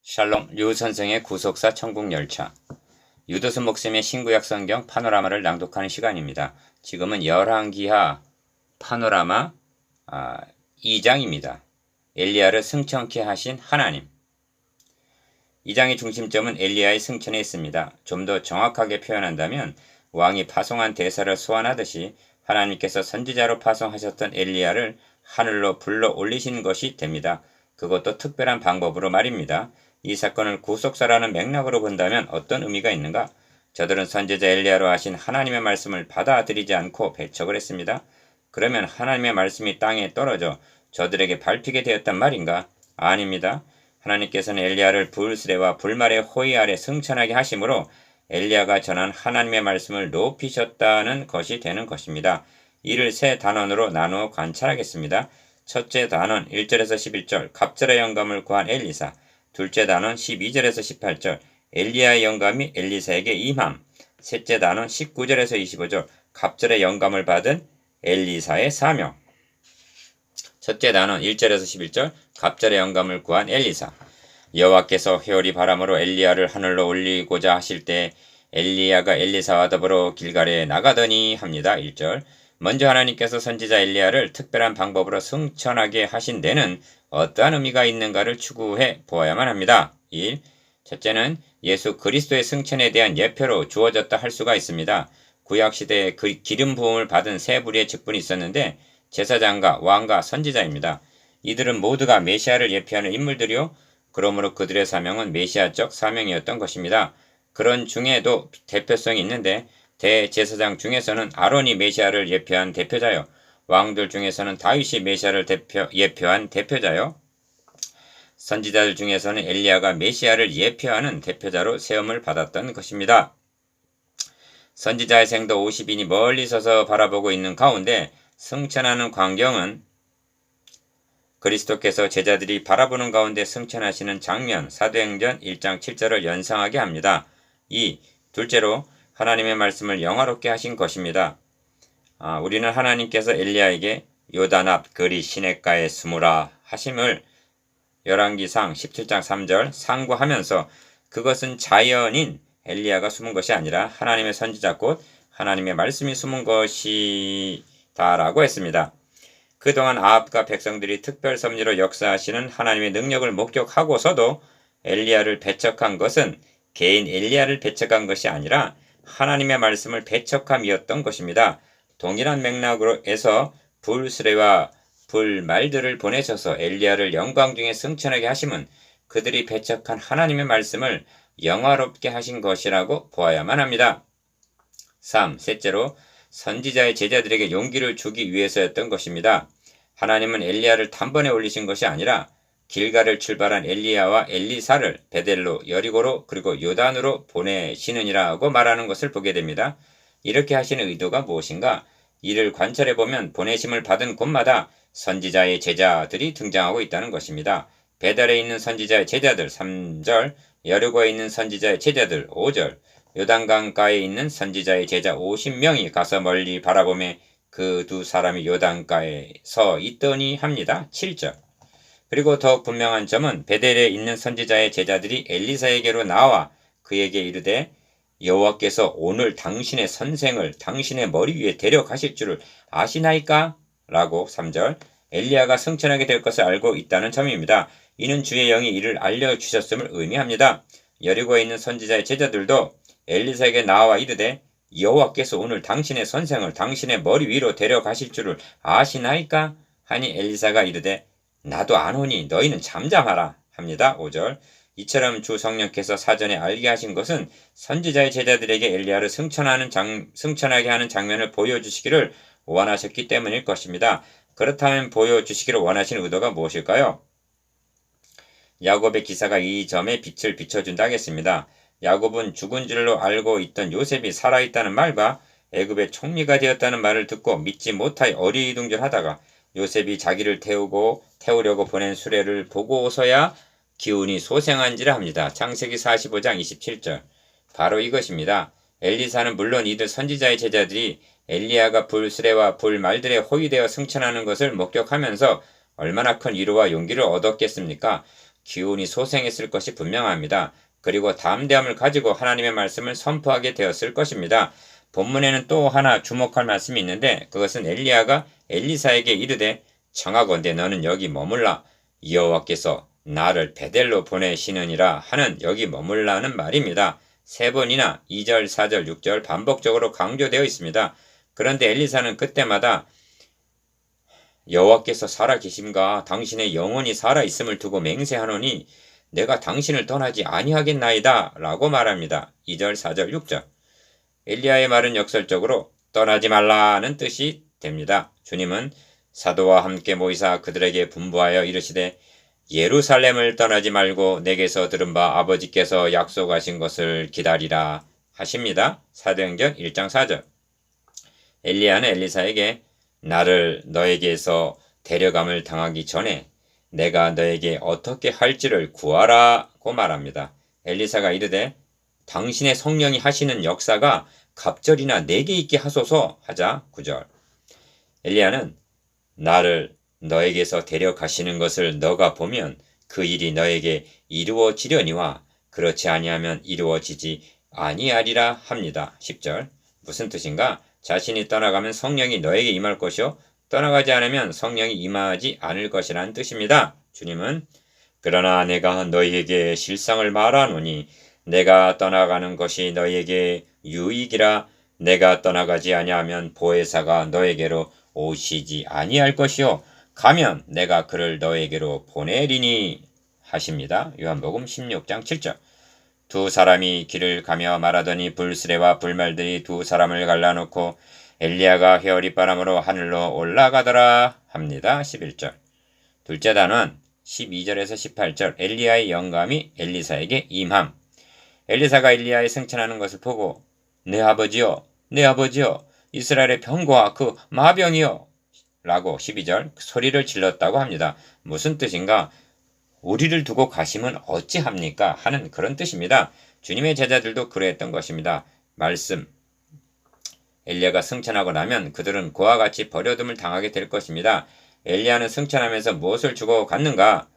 샬롬, 류 선생의 구속사 천국열차. 유도수 목사님의 신구약 성경 파노라마를 낭독하는 시간입니다. 지금은 열왕기하 파노라마 2장입니다. 엘리야를 승천케 하신 하나님. 2장의 중심점은 엘리야의 승천에 있습니다. 좀 더 정확하게 표현한다면 왕이 파송한 대사를 소환하듯이 하나님께서 선지자로 파송하셨던 엘리야를 하늘로 불러 올리신 것이 됩니다. 그것도 특별한 방법으로 말입니다. 이 사건을 구속사라는 맥락으로 본다면 어떤 의미가 있는가? 저들은 선지자 엘리야로 하신 하나님의 말씀을 받아들이지 않고 배척을 했습니다. 그러면 하나님의 말씀이 땅에 떨어져 저들에게 밟히게 되었단 말인가? 아닙니다. 하나님께서는 엘리야를 불수레와 불말의 호의 아래 승천하게 하심으로 엘리야가 전한 하나님의 말씀을 높이셨다는 것이 되는 것입니다. 이를 세 단원으로 나누어 관찰하겠습니다. 첫째 단원 1절에서 11절 갑절의 영감을 구한 엘리사. 둘째 단원 12절에서 18절 엘리야의 영감이 엘리사에게 임함. 셋째 단원 19절에서 25절 갑절의 영감을 받은 엘리사의 사명. 첫째 단원 1절에서 11절 갑절의 영감을 구한 엘리사. 여호와께서 회오리 바람으로 엘리야를 하늘로 올리고자 하실 때 엘리야가 엘리사와 더불어 길갈에 나가더니 합니다. 1절 먼저 하나님께서 선지자 엘리야를 특별한 방법으로 승천하게 하신 데는 어떠한 의미가 있는가를 추구해 보아야만 합니다. 1. 첫째는 예수 그리스도의 승천에 대한 예표로 주어졌다 할 수가 있습니다. 구약시대에 기름 부음을 받은 세 부류의 직분이 있었는데 제사장과 왕과 선지자입니다. 이들은 모두가 메시아를 예표하는 인물들이요. 그러므로 그들의 사명은 메시아적 사명이었던 것입니다. 그런 중에도 대표성이 있는데 대제사장 중에서는 아론이 메시아를 예표한 대표자요. 왕들 중에서는 다윗이 메시아를 예표한 대표자요. 선지자들 중에서는 엘리야가 메시아를 예표하는 대표자로 세움을 받았던 것입니다. 선지자의 생도 50인이 멀리 서서 바라보고 있는 가운데 승천하는 광경은 그리스도께서 제자들이 바라보는 가운데 승천하시는 장면 사도행전 1장 7절을 연상하게 합니다. 2. 둘째로 하나님의 말씀을 영화롭게 하신 것입니다. 우리는 하나님께서 엘리야에게 요단 앞 그리 시냇가에 숨으라 하심을 열왕기상 17장 3절 상고하면서 그것은 자연인 엘리야가 숨은 것이 아니라 하나님의 선지자 곧 하나님의 말씀이 숨은 것이다라고 했습니다. 그동안 아합과 백성들이 특별 섭리로 역사하시는 하나님의 능력을 목격하고서도 엘리야를 배척한 것은 개인 엘리야를 배척한 것이 아니라 하나님의 말씀을 배척함이었던 것입니다. 동일한 맥락으로 해서 불수레와 불말들을 보내셔서 엘리야를 영광 중에 승천하게 하심은 그들이 배척한 하나님의 말씀을 영화롭게 하신 것이라고 보아야만 합니다. 3. 셋째로 선지자의 제자들에게 용기를 주기 위해서였던 것입니다. 하나님은 엘리야를 단번에 올리신 것이 아니라 길갈을 출발한 엘리야와 엘리사를 베델로 여리고로 그리고 요단으로 보내시느니라고 말하는 것을 보게 됩니다. 이렇게 하시는 의도가 무엇인가? 이를 관찰해보면 보내심을 받은 곳마다 선지자의 제자들이 등장하고 있다는 것입니다. 베델에 있는 선지자의 제자들 3절, 여리고에 있는 선지자의 제자들 5절, 요단강가에 있는 선지자의 제자 50명이 가서 멀리 바라보며 그 두 사람이 요단가에 서 있더니 합니다. 7절. 그리고 더욱 분명한 점은 베델에 있는 선지자의 제자들이 엘리사에게로 나와 그에게 이르되 여호와께서 오늘 당신의 선생을 당신의 머리 위에 데려가실 줄을 아시나이까? 라고 3절 엘리야가 승천하게 될 것을 알고 있다는 점입니다. 이는 주의 영이 이를 알려주셨음을 의미합니다. 여리고에 있는 선지자의 제자들도 엘리사에게 나와 이르되 여호와께서 오늘 당신의 선생을 당신의 머리 위로 데려가실 줄을 아시나이까? 하니 엘리사가 이르되 나도 아노니 너희는 잠잠하라 합니다. 5절 이처럼 주 성령께서 사전에 알게 하신 것은 선지자의 제자들에게 엘리야를 승천하게 하는 장면을 보여주시기를 원하셨기 때문일 것입니다. 그렇다면 보여주시기를 원하신 의도가 무엇일까요? 야곱의 기사가 이 점에 빛을 비춰준다 하겠습니다. 야곱은 죽은 줄로 알고 있던 요셉이 살아있다는 말과 애굽의 총리가 되었다는 말을 듣고 믿지 못하여 어리둥절하다가 요셉이 자기를 태우려고 보낸 수레를 보고서야 기운이 소생한지라 합니다. 창세기 45장 27절. 바로 이것입니다. 엘리사는 물론 이들 선지자의 제자들이 엘리야가 불수레와 불말들에 호위되어 승천하는 것을 목격하면서 얼마나 큰 위로와 용기를 얻었겠습니까? 기운이 소생했을 것이 분명합니다. 그리고 담대함을 가지고 하나님의 말씀을 선포하게 되었을 것입니다. 본문에는 또 하나 주목할 말씀이 있는데 그것은 엘리야가 엘리사에게 이르되 청하건대 너는 여기 머물라 여호와께서 나를 베델로 보내시느니라 하는 여기 머물라는 말입니다. 3번이나 2절, 4절, 6절 반복적으로 강조되어 있습니다. 그런데 엘리사는 그때마다 여호와께서 살아계심과 당신의 영혼이 살아있음을 두고 맹세하노니 내가 당신을 떠나지 아니하겠나이다 라고 말합니다. 2절, 4절, 6절. 엘리야의 말은 역설적으로 떠나지 말라는 뜻이 됩니다. 주님은 사도와 함께 모이사 그들에게 분부하여 이르시되 예루살렘을 떠나지 말고 내게서 들은 바 아버지께서 약속하신 것을 기다리라 하십니다. 사도행전 1장 4절. 엘리야는 엘리사에게 나를 너에게서 데려감을 당하기 전에 내가 너에게 어떻게 할지를 구하라고 말합니다. 엘리사가 이르되 당신의 성령이 하시는 역사가 갑절이나 내게 있게 하소서 하자 9절. 엘리야는 나를 너에게서 데려가시는 것을 너가 보면 그 일이 너에게 이루어지려니와 그렇지 아니하면 이루어지지 아니하리라 합니다. 10절. 무슨 뜻인가? 자신이 떠나가면 성령이 너에게 임할 것이요 떠나가지 않으면 성령이 임하지 않을 것이라는 뜻입니다. 주님은 그러나 내가 너희에게 실상을 말하노니 내가 떠나가는 것이 너희에게 유익이라 내가 떠나가지 아니하면 보혜사가 너에게로 오시지 아니할 것이요 가면 내가 그를 너에게로 보내리니 하십니다. 요한복음 16장 7절. 두 사람이 길을 가며 말하더니 불수레와 불말들이 두 사람을 갈라놓고 엘리야가 회오리바람으로 하늘로 올라가더라 합니다. 11절. 둘째 단원 12절에서 18절 엘리야의 영감이 엘리사에게 임함. 엘리사가 엘리야의 승천하는 것을 보고 내 아버지여 내 아버지여 이스라엘의 병과 그 마병이여 라고 12절 소리를 질렀다고 합니다. 무슨 뜻인가? 우리를 두고 가시면 어찌합니까? 하는 그런 뜻입니다. 주님의 제자들도 그랬던 것입니다. 말씀 엘리야가 승천하고 나면 그들은 그와 같이 버려둠을 당하게 될 것입니다. 엘리야는 승천하면서 무엇을 주고 갔는가?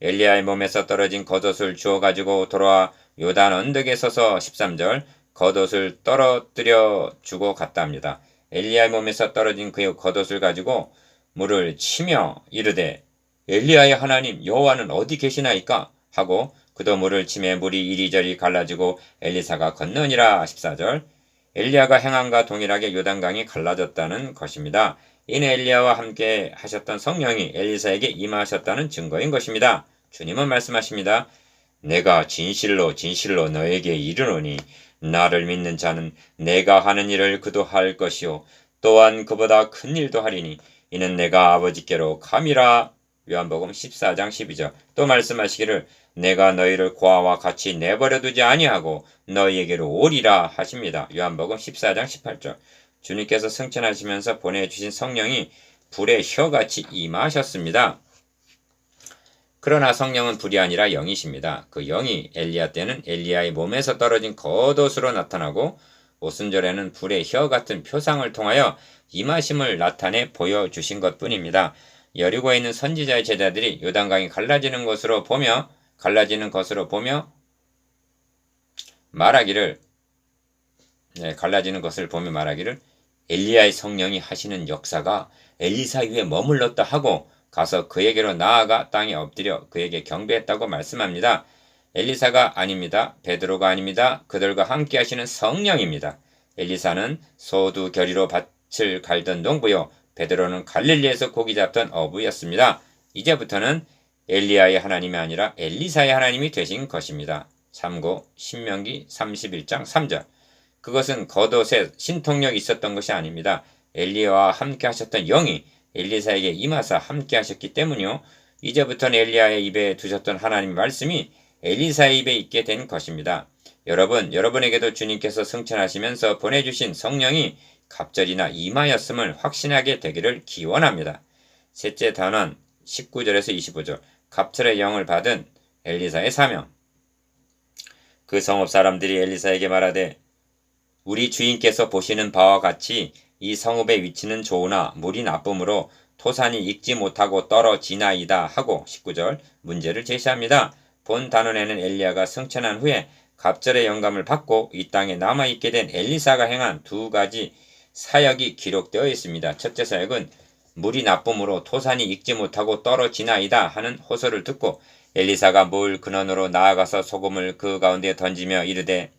엘리야의 몸에서 떨어진 겉옷을 주워 가지고 돌아와 요단 언덕에 서서 13절 겉옷을 떨어뜨려 주고 갔다 합니다. 엘리야의 몸에서 떨어진 그의 겉옷을 가지고 물을 치며 이르되 엘리야의 하나님 여호와는 어디 계시나이까? 하고 그도 물을 치매 물이 이리저리 갈라지고 엘리사가 건너니라 14절 엘리야가 행함과 동일하게 요단강이 갈라졌다는 것입니다. 이는 엘리야와 함께 하셨던 성령이 엘리사에게 임하셨다는 증거인 것입니다. 주님은 말씀하십니다. 내가 진실로 진실로 너에게 이르노니 나를 믿는 자는 내가 하는 일을 그도 할 것이요 또한 그보다 큰 일도 하리니 이는 내가 아버지께로 감이라. 요한복음 14장 12절. 또 말씀하시기를 내가 너희를 고아와 같이 내버려 두지 아니하고 너희에게로 오리라 하십니다. 요한복음 14장 18절. 주님께서 승천하시면서 보내주신 성령이 불의 혀같이 임하셨습니다. 그러나 성령은 불이 아니라 영이십니다. 그 영이 엘리야 때는 엘리야의 몸에서 떨어진 겉옷으로 나타나고 오순절에는 불의 혀 같은 표상을 통하여 임하심을 나타내 보여주신 것뿐입니다. 여리고에 있는 선지자의 제자들이 요단강이 갈라지는 것으로 보며 말하기를 갈라지는 것을 보며 말하기를 엘리야의 성령이 하시는 역사가 엘리사 위에 머물렀다 하고 가서 그에게로 나아가 땅에 엎드려 그에게 경배했다고 말씀합니다. 엘리사가 아닙니다. 베드로가 아닙니다. 그들과 함께 하시는 성령입니다. 엘리사는 소두 결의로 밭을 갈던 농부요. 베드로는 갈릴리에서 고기 잡던 어부였습니다. 이제부터는 엘리야의 하나님이 아니라 엘리사의 하나님이 되신 것입니다. 참고 신명기 31장 3절. 그것은 겉옷에 신통력이 있었던 것이 아닙니다. 엘리야와 함께 하셨던 영이 엘리사에게 임하사 함께 하셨기 때문이요. 이제부터는 엘리야의 입에 두셨던 하나님의 말씀이 엘리사의 입에 있게 된 것입니다. 여러분에게도 주님께서 승천하시면서 보내주신 성령이 갑절이나 임하였음을 확신하게 되기를 기원합니다. 셋째 단원 19절에서 25절. 갑절의 영을 받은 엘리사의 사명. 그 성읍 사람들이 엘리사에게 말하되 우리 주인께서 보시는 바와 같이 이 성읍의 위치는 좋으나 물이 나쁨으로 토산이 익지 못하고 떨어지나이다 하고 19절 문제를 제시합니다. 본 단원에는 엘리야가 승천한 후에 갑절의 영감을 받고 이 땅에 남아있게 된 엘리사가 행한 두 가지 사역이 기록되어 있습니다. 첫째 사역은 물이 나쁨으로 토산이 익지 못하고 떨어지나이다 하는 호소를 듣고 엘리사가 물 근원으로 나아가서 소금을 그 가운데 던지며 이르되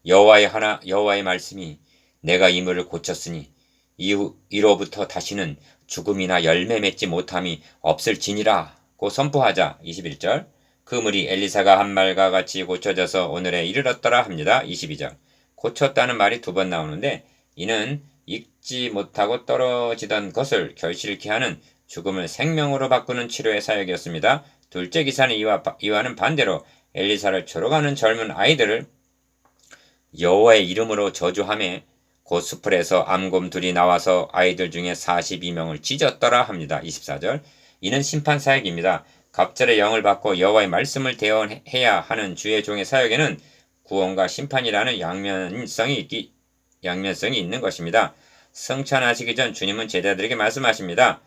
여호와의 말씀이 내가 이 물을 고쳤으니 이로부터 다시는 죽음이나 열매 맺지 못함이 없을지니라 고 선포하자 21절 그 물이 엘리사가 한 말과 같이 고쳐져서 오늘에 이르렀더라 합니다. 22절 고쳤다는 말이 두 번 나오는데 이는 익지 못하고 떨어지던 것을 결실케 하는 죽음을 생명으로 바꾸는 치료의 사역이었습니다. 둘째 기사는 이와는 반대로 엘리사를 초록하는 젊은 아이들을 여호와의 이름으로 저주하며 고스풀에서 암곰 둘이 나와서 아이들 중에 42명을 찢었더라 합니다. 24절 이는 심판 사역입니다. 갑절의 영을 받고 여호와의 말씀을 대언해야 하는 주의 종의 사역에는 구원과 심판이라는 양면성이 있는 것입니다. 승천하시기 전 주님은 제자들에게 말씀하십니다.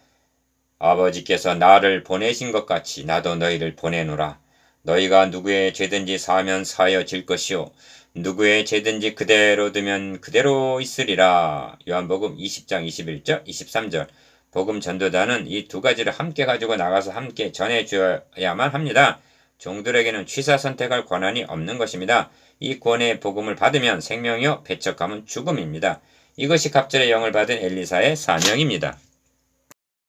아버지께서 나를 보내신 것 같이 나도 너희를 보내노라. 너희가 누구의 죄든지 사하면 사하여질 것이요 누구의 죄든지 그대로 두면 그대로 있으리라. 요한복음 20장 21절 23절 복음 전도자는 이 두 가지를 함께 가지고 나가서 함께 전해주어야만 합니다. 종들에게는 취사 선택할 권한이 없는 것입니다. 이 구원의 복음을 받으면 생명이요 배척하면 죽음입니다. 이것이 갑절의 영을 받은 엘리사의 사명입니다.